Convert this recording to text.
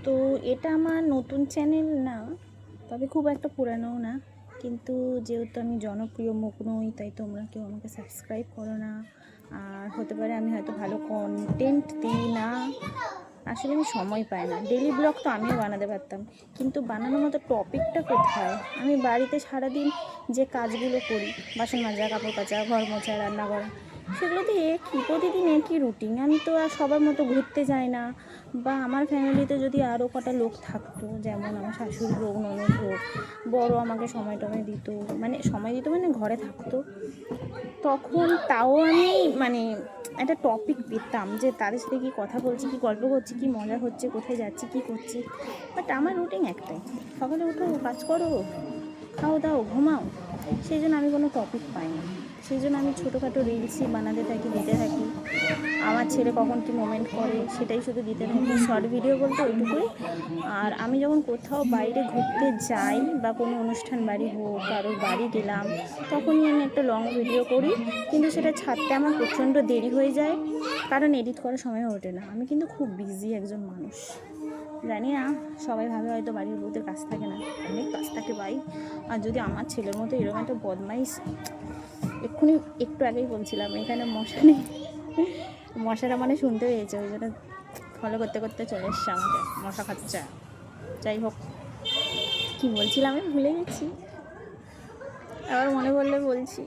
তো এটা আমার নতুন চ্যানেল না, তবে খুব একটা পুরানোও না, কিন্তু যেহেতু আমি জনপ্রিয় মুখ নই তাই তোমরা কেউ আমাকে সাবস্ক্রাইব করো না। আর হতে পারে আমি হয়তো ভালো কন্টেন্ট দিই না, আসলে আমি সময় পাই না। ডেলি ব্লগ তো আমিও বানাতে পারতাম, কিন্তু বানানোর মতো টপিকটা কোথায়? আমি বাড়িতে সারাদিন যে কাজগুলো করি, বাসন মাজা, কাপড় কাচা, ঘর মোছা, রান্না করা, সেগুলোতে একই প্রতিদিন একই রুটিন। আমি তো আর সবার মতো ঘুরতে যাই না। বা আমার ফ্যামিলিতে যদি আরও কটা লোক থাকতো, যেমন আমার শাশুড়ি হোক, ননদ হোক, বড় আমাকে সময় টময় দিত, মানে সময় দিত মানে ঘরে থাকতো, তখন তাও আমি মানে একটা টপিক পেতাম যে তাদের সাথে কী কথা বলছি, কী গল্প করছি, কী মজা হচ্ছে, কোথায় যাচ্ছি, কী করছি। বাট আমার রুটিন একটাই, সকালে উঠো, কাজ করো, খাও দাও, ঘুমাও। সেই জন্য আমি কোনো টপিক পাই না। সেই জন্য আমি ছোটোখাটো রিলসই বানাতে থাকি, দিতে থাকি। আমার ছেলে কখন কী মোমেন্ট করে সেটাই শুধু দিতে থাকি। শর্ট ভিডিও বলতে ওইটুকুই। আর আমি যখন কোথাও বাইরে ঘুরতে যাই বা কোনো অনুষ্ঠান বাড়ি হোক, কারোর বাড়ি গেলাম, তখনই আমি একটা লং ভিডিও করি, কিন্তু সেটা ছাড়তে আমার প্রচণ্ড দেরি হয়ে যায়, কারণ এডিট করার সময় ওঠে না। আমি কিন্তু খুব বিজি একজন মানুষ। জানি না, সবাই ভাবে হয়তো বাড়ির বউদের কাজ থাকে না, অনেক কাজ থাকে ভাই। আর যদি আমার ছেলের মতো এরকম একটা বদমাইশ, এক্ষুনি একটু আগেই বলছিলাম এখানে মশা নেই, মশাটা মানে শুনতে পেয়েছে, ওই জন্য ফলো করতে করতে চলে এসছে আমাকে, মশা খাচ্ছে। যাই হোক, কী বলছিলাম আমি ভুলে গেছি, আবার মনে পড়লে বলছি।